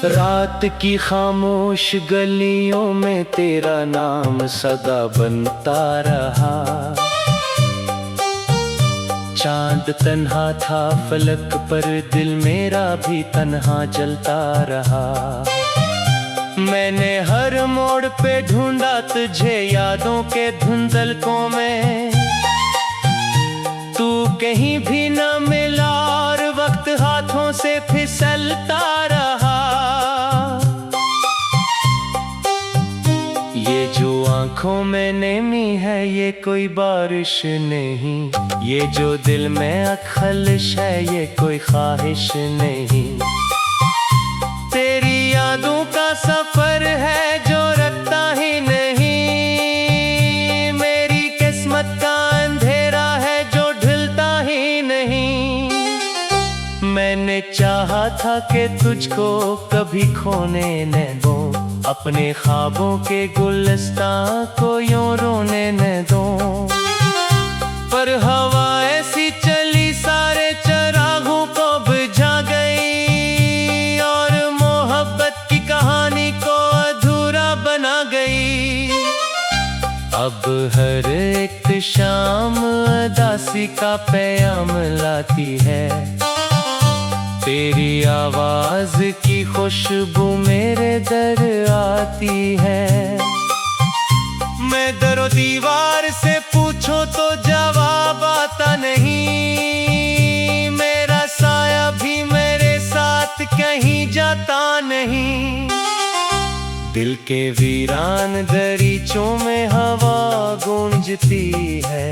रात की खामोश गलियों में तेरा नाम सदा बनता रहा। चांद तन्हा था फलक पर, दिल मेरा भी तन्हा जलता रहा। मैंने हर मोड़ पे ढूंढा तुझे यादों के धुंधलकों में, तू कहीं भी न मिला और वक्त हाथों से फिसलता रहा। ये जो आंखों में नेमी है ये कोई बारिश नहीं, ये जो दिल में अखलिश है ये कोई ख्वाहिश नहीं। तेरी यादों का सफर है जो रखता ही नहीं, मेरी किस्मत का अंधेरा है जो ढलता ही नहीं। मैंने चाहा था कि तुझको कभी खोने न दूं, अपने ख्वाबों के गुलस्तां को यूं रोने न दूं। पर हवा ऐसी चली सारे चिरागों को बुझा गई, और मोहब्बत की कहानी को अधूरा बना गई। अब हर एक शाम उदासी का पैगाम लाती है, तेरी आवाज की खुशबू मेरे दर आती है। मैं दरो दीवार से पूछूं तो जवाब आता नहीं, मेरा साया भी मेरे साथ कहीं जाता नहीं। दिल के वीरान दरीचों में हवा गूंजती है,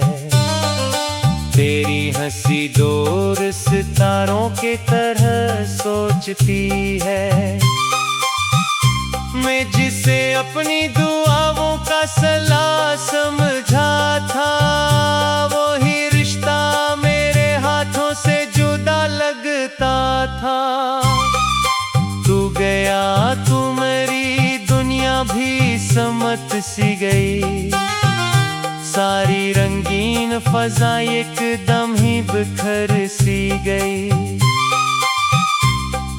तेरी हंसी दूर सितारों के तरह सोचती है। मैं जिसे अपनी दुआओं का सला समझा था, वो ही रिश्ता मेरे हाथों से जुदा लगता था। तू गया तू मेरी दुनिया भी समत सी गई, सारी रंगीन फजा एकदम ही बिखर सी गई।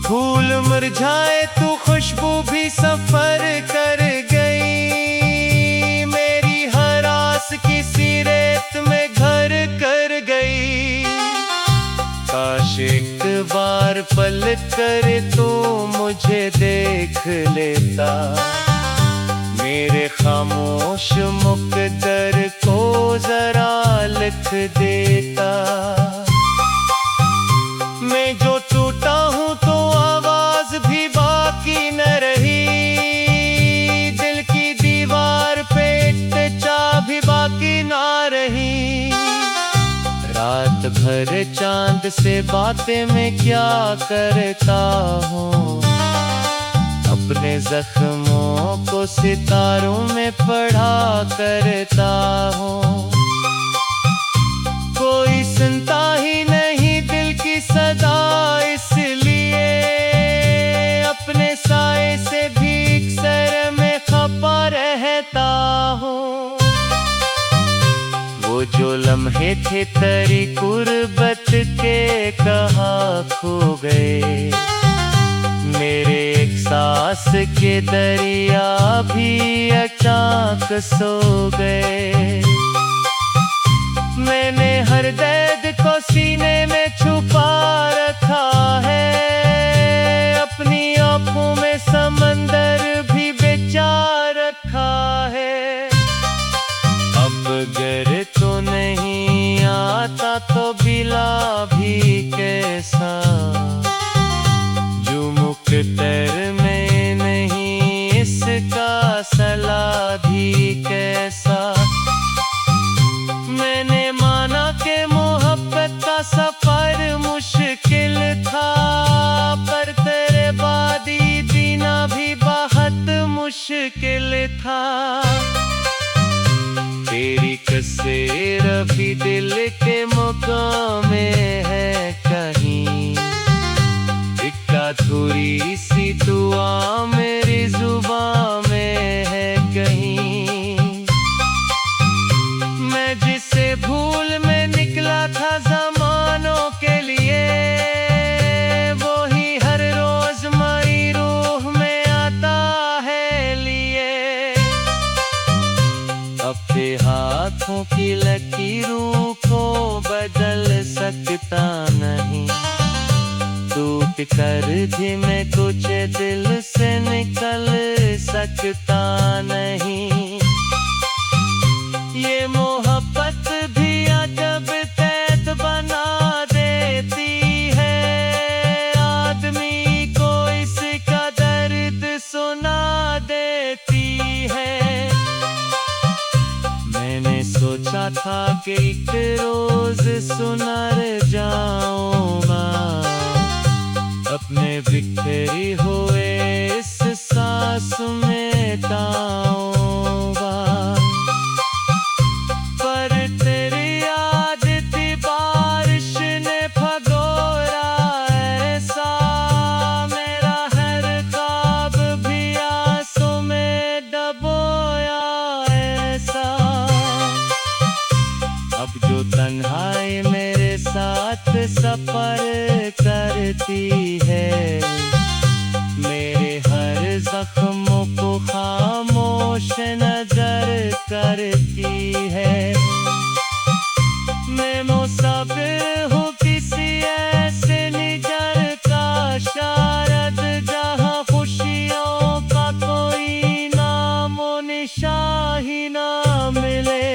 फूल मुरझाए तू खुशबू भी सफर कर गई, मेरी हर आस किसी रेत में घर कर गई। काश एक बार पलट कर तू मुझे देख लेता, मेरे खामोश मुकद्दर को जरा लिख देता। मैं जो टूटा हूँ तो आवाज भी बाकी न रही, दिल की दीवार पे एक चाह भी बाकी ना रही। रात भर चांद से बातें मैं क्या करता हूँ, अपने जख्मों को सितारों में पढ़ा करता हूँ। कोई सुनता ही नहीं दिल की सदा, इसलिए अपने साए से भी सर में खपा रहता हूँ। वो जो लम्हे थे तेरी कुर्बत के कहाँ खो गए, मेरे एक सांस के दरिया भी अचानक सो गए। मैंने हर दर्द को सीने में छुपा रखा है, अपनी आँखों में समंदर भी बचा रखा है। अब अगर तो नहीं आता तो बिला भी कैसा, मुकद्दर में नहीं इसका सला भी कैसा। मैंने माना कि मोहब्बत का सफर मुश्किल था, पर तेरे बाद ही जीना भी बहुत मुश्किल था। तेरी कसेर भी दिल के मुकाम में है कहीं, अधूरी सी दुआ मेरी जुबां में है कहीं। मैं जिसे भूल में निकला था जमानों के लिए, वो ही हर रोज मेरी रूह टूट कर भी मैं कुछ दिल से निकल सकता नहीं। ये मोहब्बत भी अजब कैद बना देती है, आदमी को इसका दर्द सुना देती है। मैंने सोचा था कि एक रोज सुनर जाऊंगा, अपने बिखरी हुए इस सांस में गाऊंगा। पर तेरी याद थी बारिश ने भगोरा ऐसा, मेरा हर ख्वाब भी आंसू में डबोया ऐसा। अब जो तन्हाई मेरे साथ सफर करती है, मेरे हर जख्मों को खामोश नजर करती है। मैं मुसाफिर हूँ किसी ऐसे निगर का, शायद जहाँ खुशियों का कोई नामो निशान ही ना मिले।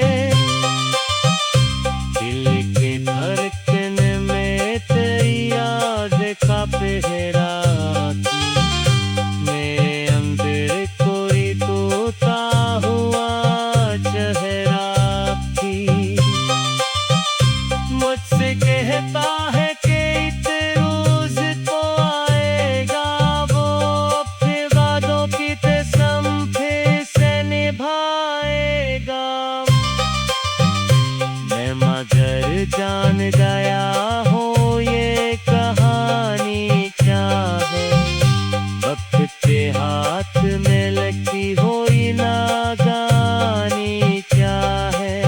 दिल के धड़कन में तेरी याद का पहरा थी, मेरे अंदर कोई तोता हुआ चेहरा थी। मुझसे कहता है कि इत रोज तो आएगा, वो अपने वादों की कसम फिर से निभाएगा। मैं मगर जान गया हूँ ये कहानी क्या है, वक्त के हाथ में लगती हुई नादानी क्या है।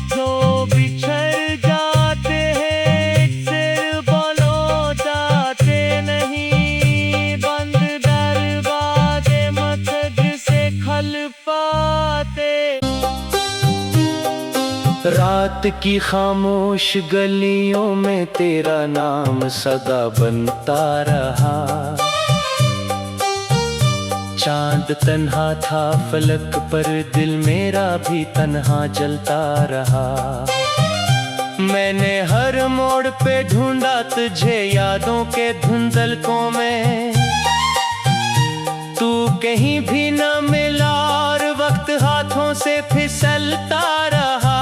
जो बिछड़ जाते हैं सिर बोलो जाते नहीं, बंद दरवाजे मकद से खल पाते। रात की खामोश गलियों में तेरा नाम सदा बनता रहा। चांद तन्हा था फलक पर, दिल मेरा भी तन्हा जलता रहा। मैंने हर मोड़ पे ढूंढा तुझे यादों के धुंधलकों में, तू कहीं भी न मिला और वक्त हाथों से फिसलता रहा।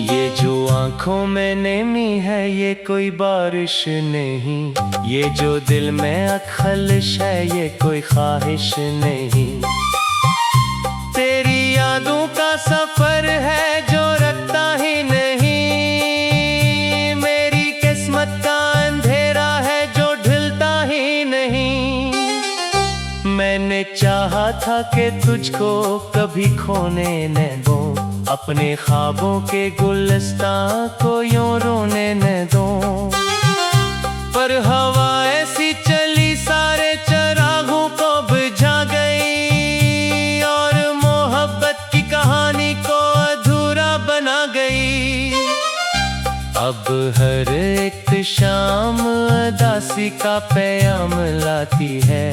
ये जो आंखों में नमी है ये कोई बारिश नहीं, ये जो दिल में खलिश है ये कोई ख्वाहिश नहीं। तेरी यादों का सफर है जो रखता ही नहीं, मेरी किस्मत का अंधेरा है जो ढलता ही नहीं। मैंने चाहा था कि तुझको कभी खोने न दूं, अपने ख्वाबों के गुलिस्तां को यूं रोने न दूं। पर हवा ऐसी चली सारे चरागों को बुझा गई, और मोहब्बत की कहानी को अधूरा बना गई। अब हर एक शाम उदासी का पैगाम लाती है,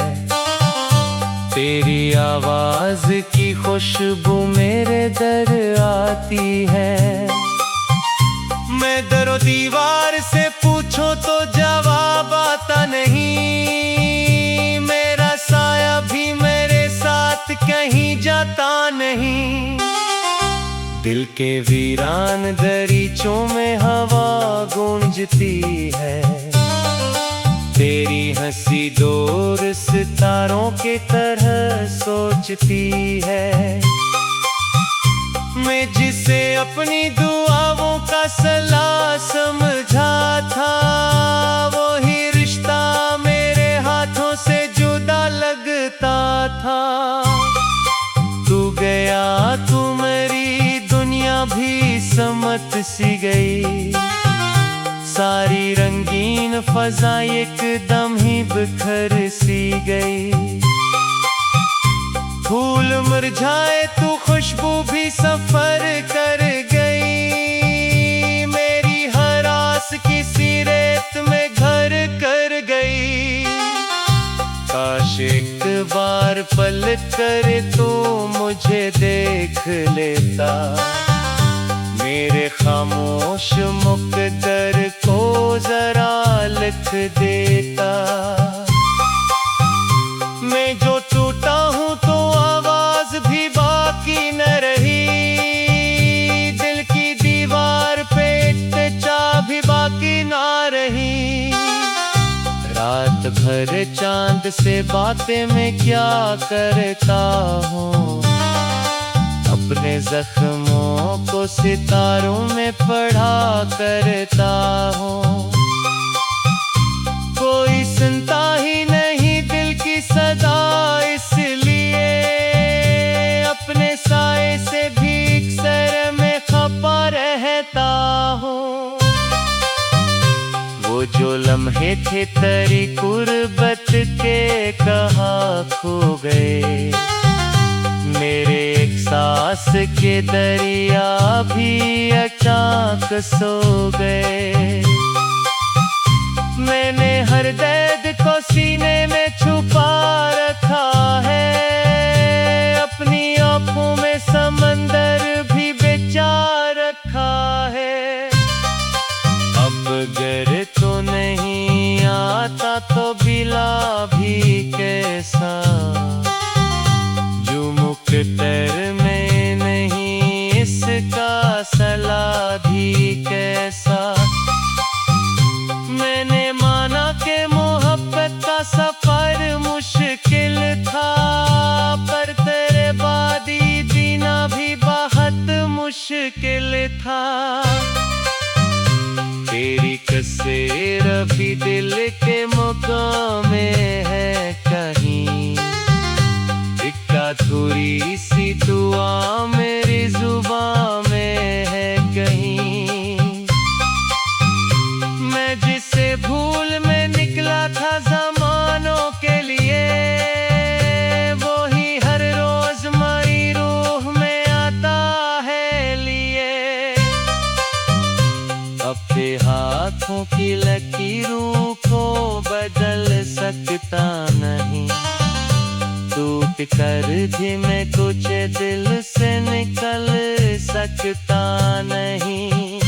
तेरी आवाज की खुशबू मेरे दर आती है। मैं दरो दीवार से पूछो तो जवाब आता नहीं, मेरा साया भी मेरे साथ कहीं जाता नहीं। दिल के वीरान दरीचों में हवा गूंजती है, तेरी हंसी दूर सितारों के तरह सोचती है। मैं जिसे अपनी दुआओं का सला समझा था, वो ही रिश्ता मेरे हाथों से जुदा लगता था। तू गया तू मेरी दुनिया भी समत सी गई, सारी रंगीन फजा एकदम ही बिखर सी गई। फूल मुरझाए तू खुशबू भी सफर कर गई, पलट कर तो मुझे देख लेता, मेरे खामोश मुकद्दर को जरा लिख देता। मैं जो टूटा हूँ तो आवाज भी बाकी न रही, दिल की दीवार पे चाबी बाकी ना रही। रात भर चांद से बातें मैं क्या करता हूँ, अपने जख्मों को सितारों में पढ़ा करता हूँ। कोई सुनता ही नहीं दिल की सदा, इसलिए अपने साए से भीख सर में खपा रहता हूँ। वो जो लम्हे थे तेरी कुर्बत के कहाँ खो गए, मेरे एक सांस के दरिया भी अचानक सो गए। मैंने हर दर्द को सीने में छुपा रखा है, अपनी आँखों में समंदर भी बचा रखा है। अब अगर तो नहीं आता तो बिला भी कैसा, जो मुकद्दर में नहीं इसका सला भी कैसा। मैंने माना कि मोहब्बत का सफर मुश्किल था, पर तेरे बाद ही जीना भी बहुत मुश्किल था। तेरी कसेर भी दिल के मुकाम में है कहीं, एक अधूरी सी दुआ मेरी जुबान में है कहीं। मैं जिसे भूल में निकला था ज़मानों के लिए, वो ही हर रोज मेरी रूह में आता है लिए। अपने हाथों की लकीरों को बदल सकता नहीं, टूट कर भी मैं कुछ दिल से निकल सकता नहीं।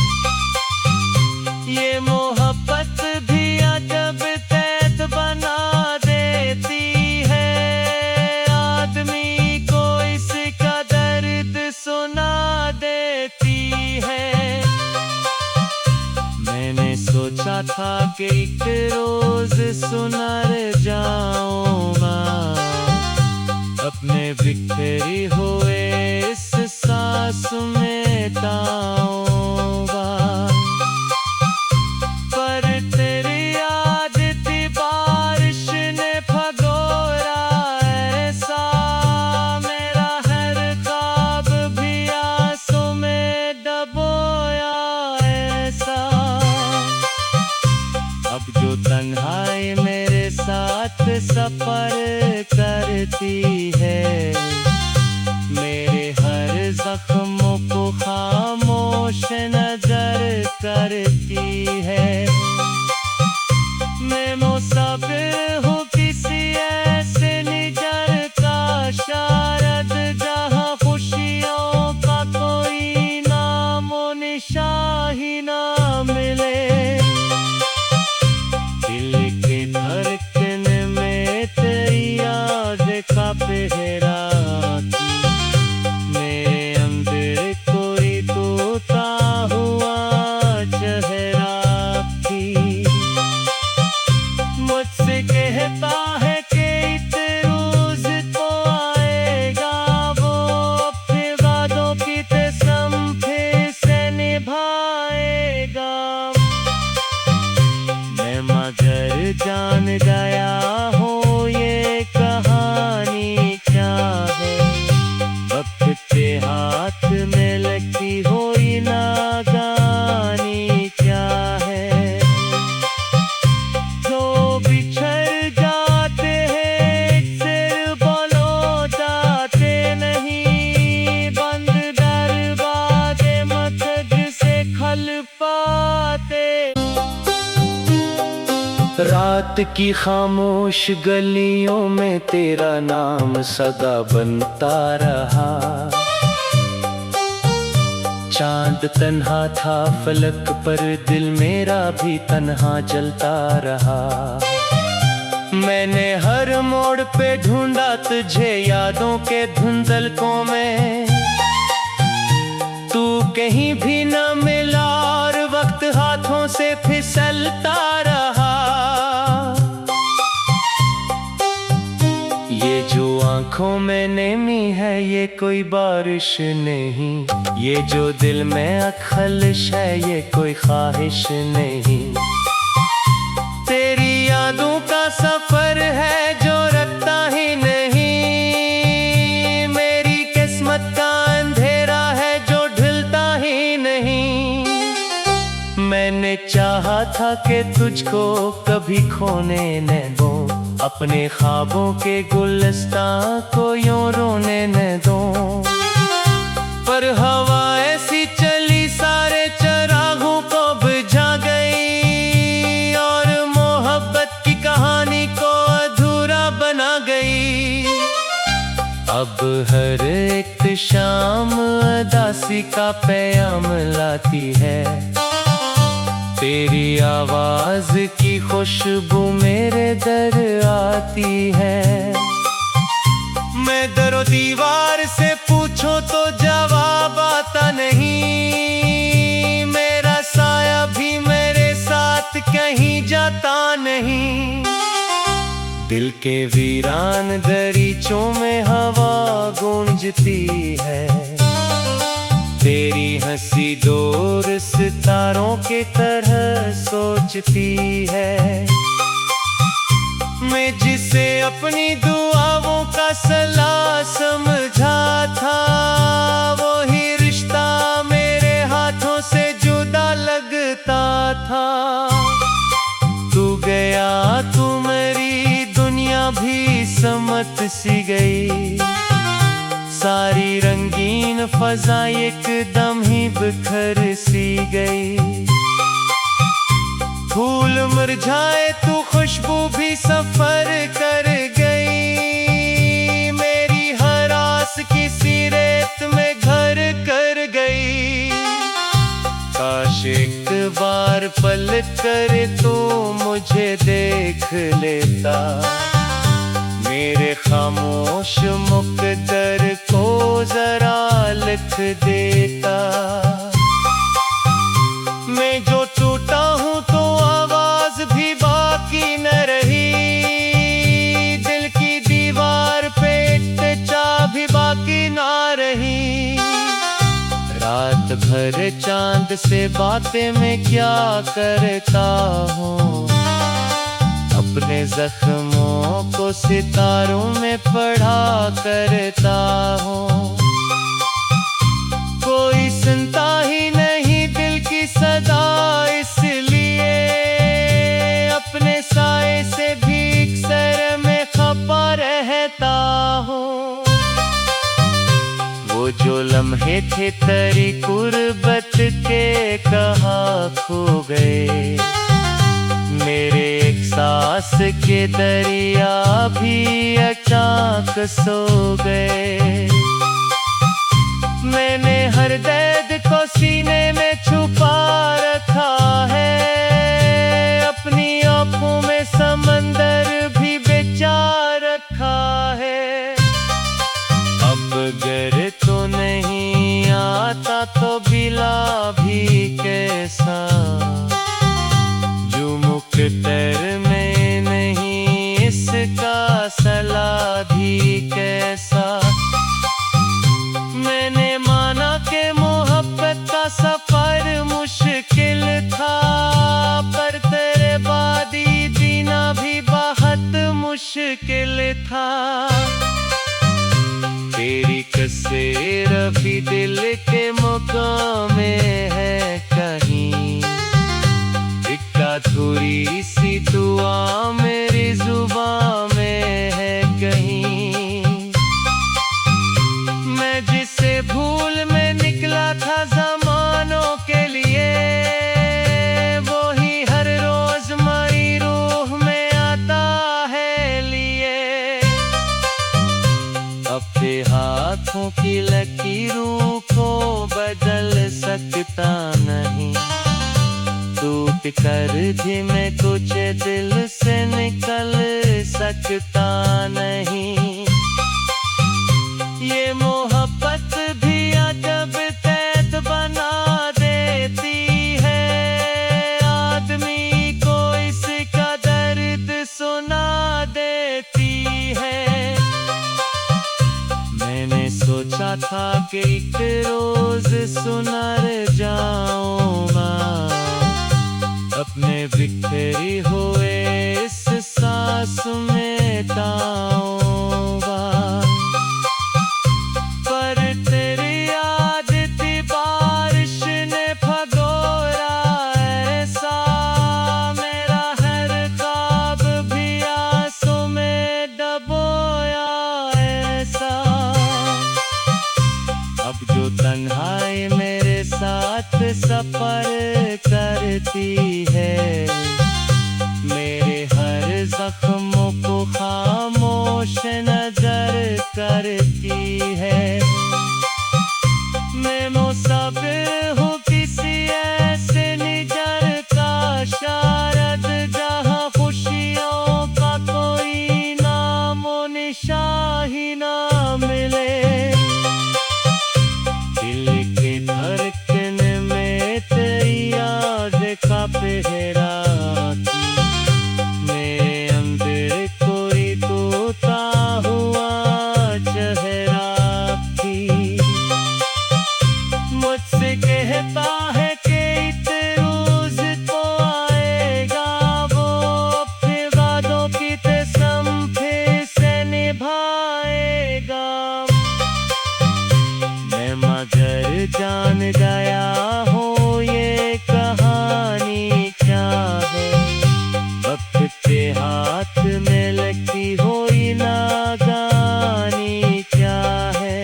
ये मोहब्बत भी अजब कैद बना देती है, आदमी को इसका दर्द सुना देती है। मैंने सोचा था कि एक रोज सुनर जाऊंगा, अपने बिखरी हुए इस सांस में ताऊंगा। पर तेरी याद थी बारिश ने भगोरा ऐसा, मेरा हर ख्वाब भी आंसू में डबोया ऐसा। अब जो तन्हाई मेरे साथ सफर करती है, मेरे हर जख्मों को खामोश नजर करती है। मैं मुसाफिर हूँ किसी ऐसे निजर का, शायद जहाँ खुशियों का कोई नामो निशान ही ना मिले। दिल के धड़कन में तेरी याद का पहरा, मेरे अंदर कोई तोता हुआ चेहरा थी। मुझसे कहता है कि एक रोज तो आएगा, वो अपने वादों की कसम फिर से निभाएगा। मैं मगर जान गया हूँ ये कहानी क्या है, वक्त के हाथ में लगती हुई नागानी क्या है। जो बिछड़ जाते हैं सिर बोलो जाते नहीं, बंद दरवाजे मखज से खल पाते। रात की खामोश गलियों में तेरा नाम सदा बनता रहा। चांद तन्हा था फलक पर, दिल मेरा भी तन्हा जलता रहा। मैंने हर मोड़ पे ढूंढा तुझे यादों के धुंधलकों में, तू कहीं भी न मिला और वक्त हाथों से फिसलता रहा। ये जो आंखों में नेमी है ये कोई बारिश नहीं, ये जो दिल में अखलिश है ये कोई ख्वाहिश नहीं। तेरी यादों का सफर है जो रखता ही नहीं, मेरी किस्मत का अंधेरा है जो ढलता ही नहीं। मैंने चाहा था कि तुझको कभी खोने न दो, अपने ख्वाबों के गुलिस्तां को यूं रोने न दो। पर हवा ऐसी चली सारे चिरागों को बुझा गई, और मोहब्बत की कहानी को अधूरा बना गई। अब हर एक शाम उदासी का पैगाम लाती है, तेरी आवाज की खुशबू मेरे दर आती है। मैं दरो दीवार से पूछो तो जवाब आता नहीं, मेरा साया भी मेरे साथ कहीं जाता नहीं। दिल के वीरान दरीचों में हवा गूंजती है, तेरी हंसी दूर सितारों के तरह सोचती है। मैं जिसे अपनी दुआओं का सला समझा था, वो ही रिश्ता मेरे हाथों से जुदा लगता था। तू गया तू मेरी दुनिया भी समत सी गई, सारी रंगीन फजा एकदम ही बिखर सी गई। फूल मुरझाए तू खुशबू भी सफर कर गई, मेरी हर आस किसी रेत में घर कर गई। काश एक बार पलट कर तू मुझे देख लेता, मेरे खामोश मुकद्दर को जरा लिख देता। मैं जो टूटा हूँ तो आवाज भी बाकी न रही, दिल की दीवार पे चाह भी बाकी ना रही। रात भर चांद से बातें मैं क्या करता हूँ, अपने जख्मों को सितारों में पढ़ा करता हूँ। कोई सुनता ही नहीं दिल की सदा, इसलिए अपने साए से भीख सर में खपा रहता हूँ। वो जो लम्हे थे तेरी कुर्बत के कहाँ खो गए, मेरे एक सांस के दरिया भी अचानक सो गए। मैंने हर दर्द को सीने में छुपा रखा है, अपनी आँखों में समंदर भी बचा रखा है। अब अगर तो नहीं आता तो बिला भी कैसा, जो मुकद्दर में नहीं इसका सला भी कैसा। मैंने माना कि मोहब्बत का सफर मुश्किल था, पर तेरे बाद ही जीना भी बहुत मुश्किल था। तेरी कसेर भी दिल के मुकाम में है कहीं, एक अधूरी सी दुआ मेरी जुबां में है कहीं। मैं जिसे भूल में निकला था जमानों के लिए, वो ही हर रोज मेरी रूह लौट कर भी मैं कुछ दिल से निकल सकता नहीं। ये मोहब्बत भी अजब कैद बना देती है, आदमी को इसका दर्द सुना देती है। मैंने सोचा था कि एक रोज सुनर जाऊंगा, अपने बिखरी हुए इस सांस में ताऊंगा। पर तेरी याद थी बारिश ने भगोरा ऐसा, मेरा हर ख्वाब भी आंसू में डबोया ऐसा। अब जो तन्हाई मेरे साथ सफर करती है, मेरे हर जख्मों को खामोश नजर करती है। मैं मुसाफिर हूँ किसी ऐसे निजर का शायद, जहाँ खुशियों का कोई नामो निशान ही ना मिले। का पहरा मेरे अंदर कोई तोता हुआ चेहरा थी, मुझसे कहता है कि एक रोज तो आएगा, वो अपने वादों की कसम फिर से निभाएगा। मैं मगर जान गया हूँ ये कहानी क्या है, वक्त के हाथ में लगती हुई नादानी क्या है।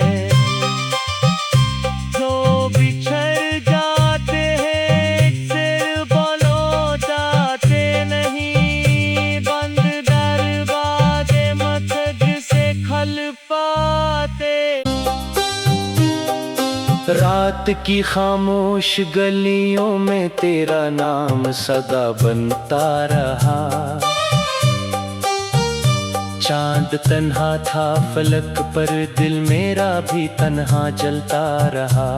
जो बिछड़ जाते हैं सिर बोलो जाते नहीं, बंद दरवाजे मखद से खल पाते। रात की खामोश गलियों में तेरा नाम सदा बनता रहा, चांद तन्हा था फलक पर दिल मेरा भी तन्हा जलता रहा।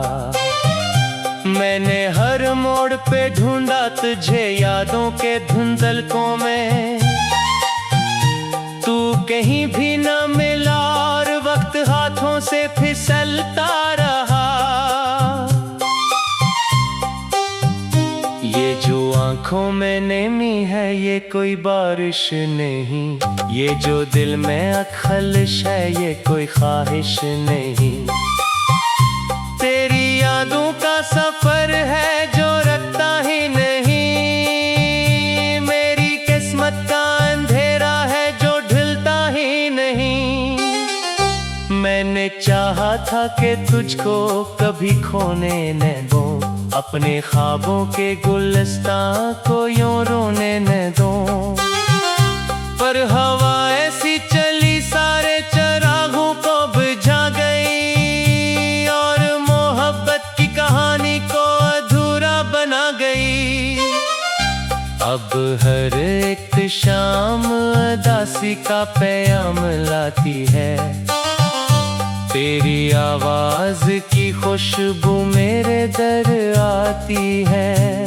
मैंने हर मोड़ पे ढूंढा तुझे यादों के धुंधलकों में, तू कहीं भी न मिला और वक्त हाथों से फिसलता रहा। ये जो आंखों में नेमी है ये कोई बारिश नहीं, ये जो दिल में अखलश है ये कोई ख्वाहिश नहीं। तेरी यादों का सफर है जो रखता ही नहीं, मेरी किस्मत का अंधेरा है जो ढलता ही नहीं। मैंने चाहा था कि तुझको कभी खोने न दूं, अपने ख्वाबों के गुलस्तां को यूं रोने न दूं। पर हवा ऐसी चली सारे चिरागों को बुझा गई, और मोहब्बत की कहानी को अधूरा बना गई। अब हर एक शाम उदासी का पैगाम लाती है, तेरी आवाज की खुशबू मेरे दर आती है।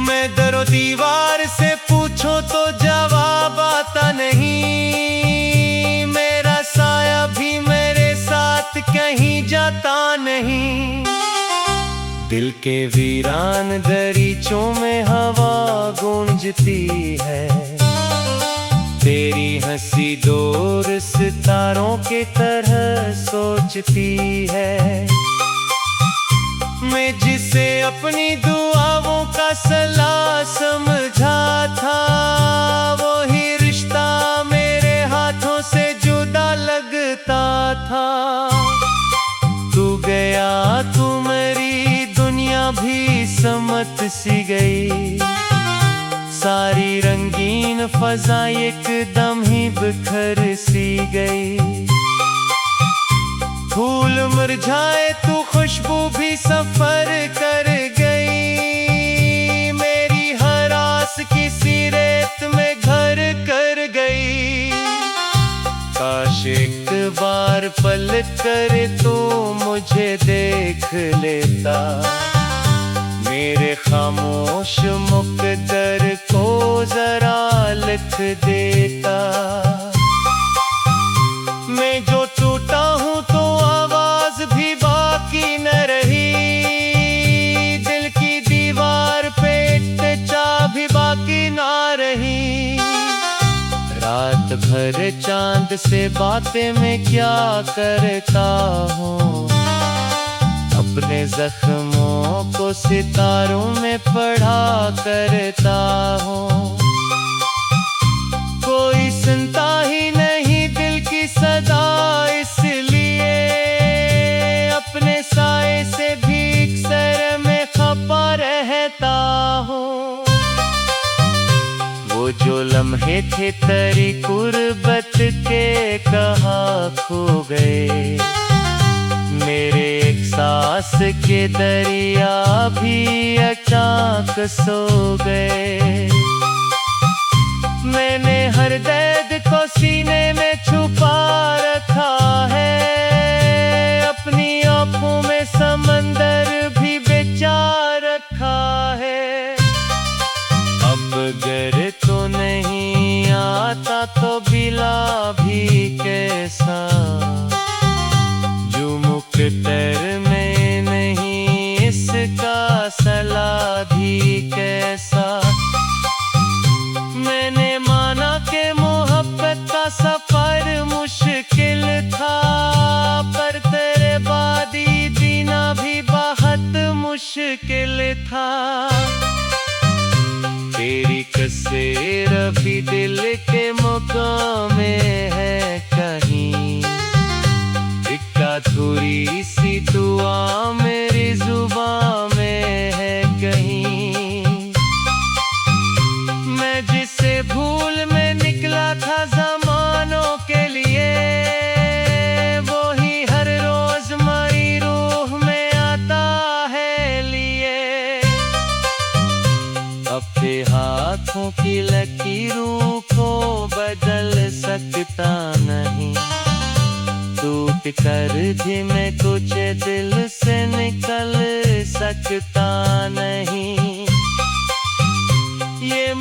मैं दरो दीवार से पूछो तो जवाब आता नहीं, मेरा साया भी मेरे साथ कहीं जाता नहीं। दिल के वीरान दरीचों में हवा गूंजती है, तेरी हंसी दूर सितारों की तरह सोचती है। मैं जिसे अपनी दुआओं का सला समझा था, वो ही रिश्ता मेरे हाथों से जुदा लगता था। तू गया तू मेरी दुनिया भी समत सी गई, सारी रंगीन फजा एकदम ही बिखर सी गई। फूल मुरझाए तो खुशबू भी सफर कर गई, पल कर तू मुझे देख लेता, मेरे खामोश मुकद्दर को जरा लिख देता। मैं जो टूटा हूँ तो आवाज भी बाकी न रही, दिल की दीवार पे एक चाबी बाकी ना रही। रात भर चांद से बातें मैं क्या करता हूँ, अपने जख्मों को सितारों में पढ़ा करता हूँ। कोई सुनता ही नहीं दिल की सदा, इसलिए अपने साए से भी सर में खपा रहता हूँ। वो जो लम्हे थे तेरी कुर्बत के कहाँ खो गए, मेरे एक सांस के दरिया भी अचानक सो गए। मैंने हर दर्द को सीने में छुपा रखा है, अपनी आँखों में समंदर भी बचा रखा है। अब अगर तो नहीं आता तो बिला भी कैसा, जो मुकद्दर में नहीं इसका सला भी कैसा। मैंने माना कि मोहब्बत का सफर मुश्किल था, पर तेरे बाद ही जीना भी बहुत मुश्किल था। तेरी कसेर भी दिल के मुकाम में है कहीं, एक अधूरी सी दुआ मेरी जुबान में है कहीं। मैं जिसे भूल में निकला था ज़मानों के लिए, वो ही हर रोज मेरी रूह में आता है लिए। अपने हाथों की लकीरों को बदल सकता नहीं, टूट कर भी मैं कुछ दिल से निकल सकता नहीं। ये